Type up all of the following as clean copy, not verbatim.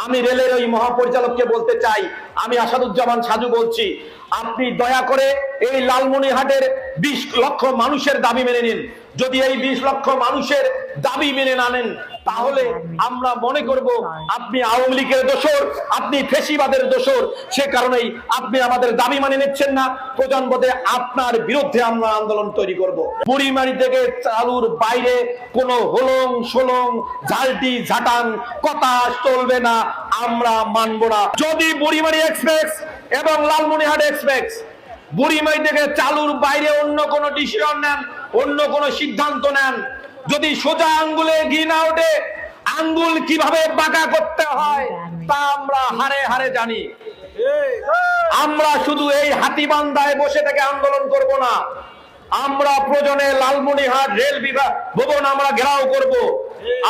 আমি রেলের ওই মহাপরিচালককে বলতে চাই, আমি আসাদুজ্জামান সাজু বলছি, আপনি দয়া করে এই লালমনিরহাটের 20 লক্ষ মানুষের দাবি মেনে নিন। যদি এই 20 লক্ষ মানুষের দাবি মেনে না নেন, তাহলে আমরা মনে করব আপনি আওয়ামী লীগের দোসর, আপনি ফেসিবাদের দোসর। সে কারণেই আপনি আমাদের দাবি মানে নিচ্ছেন না। প্রজন্মতে আপনার বিরুদ্ধে আমরা আন্দোলন তৈরি করব। বুড়িমারি থেকে চালুর বাইরে কোনো হলং সোলং ঝালটি ঝাটান কথা চলবে না, আমরা মানব না। যদি বুড়িমারি এক্সপ্রেস এবং লালমনিরহাট এক্সপ্রেস বুড়িমারি থেকে চালুর বাইরে অন্য কোনো ডিসিশন নেন, অন্য কোনো সিদ্ধান্ত নেন, যদি সোজা আঙ্গুলে ঘি না ওঠে, আঙ্গুল কিভাবে বাঁকা করতে হয় তা আমরা হারে হারে জানি। আমরা শুধু এই হাতিবান্ধায় বসে থেকে আন্দোলন করব না, আমরা প্রয়োজনে লালমনিরহাট রেল বিভাগ ভবন আমরা ঘেরাও করব।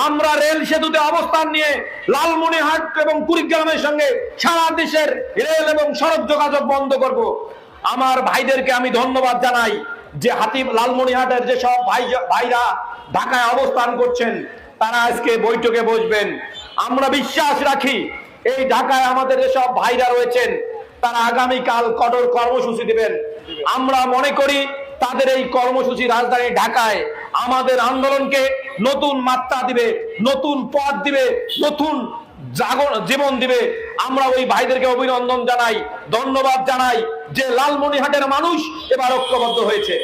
আমরা রেল সেতুতে অবস্থান নিয়ে লালমনিরহাট এবং কুড়িগ্রামের সঙ্গে সারা দেশের রেল এবং সড়ক যোগাযোগ বন্ধ করব। আমার ভাইদেরকে আমি ধন্যবাদ জানাই যে লালমনিরহাটের যে সব ভাইরা ঢাকায় অবস্থান করছেন, তারা আজকে বৈঠকে বসবেন। আমরা বিশ্বাস রাখি এই ঢাকায় আমাদের যেসব ভাইরা রয়েছেন, তারা আগামীকাল কঠোর কর্মসূচি দিবেন। আমরা মনে করি তাদের এই কর্মসূচি রাজধানী ঢাকায় আমাদের আন্দোলনকে নতুন মাত্রা দিবে, নতুন পথ দিবে, নতুন জীবন দিবে। আমরা ওই ভাইদেরকে অভিনন্দন জানাই, ধন্যবাদ জানাই যে লালমনিরহাটের মানুষ এবার ঐক্যবদ্ধ হয়েছে।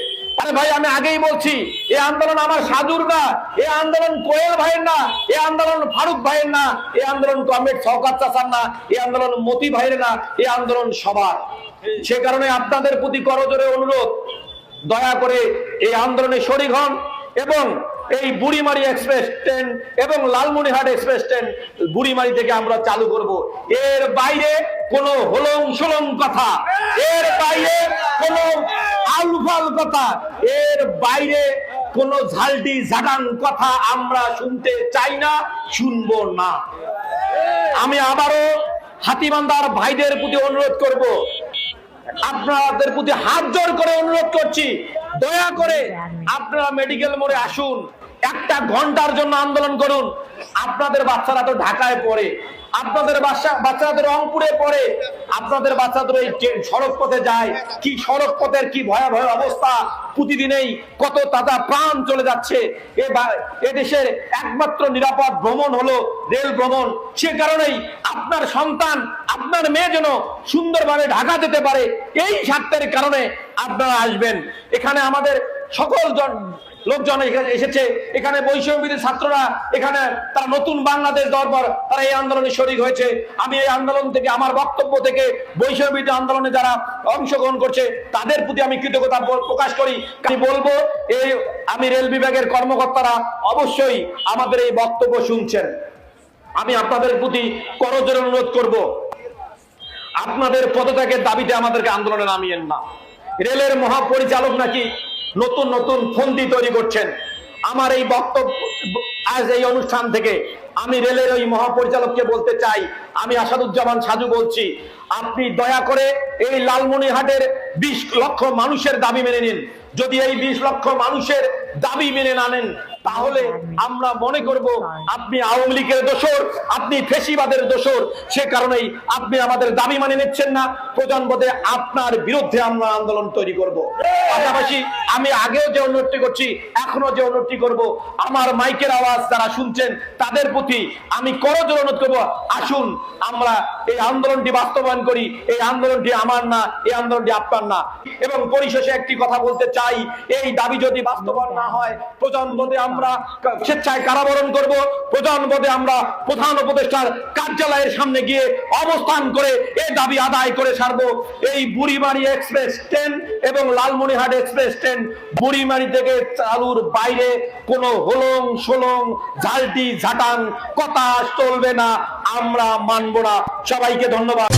আরে ভাই, আমি আগেই বলছি, এই আন্দোলন আমার সাজুর না, এই আন্দোলন কোয়েল ভাইয়ের না, এই আন্দোলন ফারুক ভাইয়ের না, এই আন্দোলন কমরেড শওকত চাচার না, এই আন্দোলন মতি ভাইয়ের না, এই আন্দোলন সবার। সে কারণে আপনাদের প্রতি করজোরে অনুরোধ, দয়া করে এই আন্দোলনে শরীক হন এবং এই বুড়িমারি এক্সপ্রেস ট্রেন এবং লালমনিরহাট এক্সপ্রেস ট্রেন বুড়িমারি থেকে আমরা চালু করব। এর বাইরে কোনো হলং সলং কথা, এর বাইরে কোনো আলফাল কথা, এর বাইরে কোনো ঝালটি ঝাটান কথা আমরা শুনতে চাই না, শুনবো না। আমি আবারও হাতিবান্ধার ভাইদের প্রতি অনুরোধ করব, আপনাদের প্রতি হাত জোর করে অনুরোধ করছি, দয়া করে আপনারা মেডিকেল মোড়ে আসুন, 1 ঘন্টার জন্য আন্দোলন করুন। আপনাদের বাচ্চারা তো ঢাকায় পড়ে, আপনাদের বাচ্চারা তো রংপুরে পড়ে, আপনাদের বাচ্চাদের এই সড়ক পথে যায়, কি সড়ক পথের কি ভয়াবহ অবস্থা, প্রতিদিনেই কত তাজা প্রাণ চলে যাচ্ছে। এ দেশের একমাত্র নিরাপদ ভ্রমণ হলো রেল ভ্রমণ। সে কারণেই আপনার সন্তান, আপনার মেয়ে যেন সুন্দরভাবে ঢাকা যেতে পারে, এই স্বার্থের কারণে আপনারা আসবেন। এখানে আমাদের সকল লোকজন এসেছে, এখানে বৈষম্যবিরোধী ছাত্ররা, এখানে তারা নতুন বাংলাদেশ দরবার, তারা এই আন্দোলনে শরীক হয়েছে। আমি এই আন্দোলন থেকে, আমার বক্তব্য থেকে বৈষম্যবিরোধী আন্দোলনে যারা অংশগ্রহণ করছে তাদের প্রতি আমি কৃতজ্ঞতা প্রকাশ করি। আমি বলবো, আমি রেল বিভাগের কর্মকর্তারা অবশ্যই আমাদের এই বক্তব্য শুনছেন। আমি আপনাদের প্রতি করজোরে অনুরোধ করব, আপনাদের পদত্যাগের দাবিতে আমাদেরকে আন্দোলনে নামিয়েন না। রেলের মহাপরিচালক নাকি নতুন নতুন ফন্দি তৈরি করছেন। আমার এই বক্তব্য, আজ এই অনুষ্ঠান থেকে আমি রেলের ওই মহাপরিচালককে বলতে চাই, আমি আসাদুজ্জামান সাজু বলছি, আপনি দয়া করে এই লালমনিরহাটের 20 লক্ষ মানুষের দাবি মেনে নিন। যদি এই 20 লক্ষ মানুষের দাবি মেনে না নেন, তাহলে আমরা মনে করব আপনি আওয়ামী লীগের দোসর, আপনি ফেসিবাদের দোসর। সে কারণেই আপনি আমাদের দাবি মানে নিচ্ছেন না। প্রজন্মতে আপনার বিরুদ্ধে আমরা আন্দোলন তৈরি করব। পাশাপাশি আমি আগেও যে অনুরোধটি করছি, এখনো যে অনুরোধটি করব, আমার মাইকের আওয়াজ যারা শুনছেন তাদের প্রতি আমি করজোরে অনুরোধ করব, আসুন আমরা এই আন্দোলনটি বাস্তবায়ন করি। এই আন্দোলনটি আমার না, এই আন্দোলনটি আপনার না। এবং পরিশেষে একটি কথা বলতে চাই, এই দাবি যদি বাস্তবায়ন না হয়, প্রজন্মতে আমরা স্বেচ্ছায় কারাবরণ করব। প্রজন্মতে আমরা প্রধান উপদেষ্টার কার্যালয়ের সামনে গিয়ে অবস্থান করে এই দাবি আদায় করে ছাড়বো। এই বুড়িমারি এক্সপ্রেস ট্রেন এবং লালমনিরহাট এক্সপ্রেস ট্রেন বুড়িমারি থেকে চালুর বাইরে কোনো হলং সোলং ঝালটি ঝাটান কথা চলবে না, আমরা মানব না। সবাইকে ধন্যবাদ।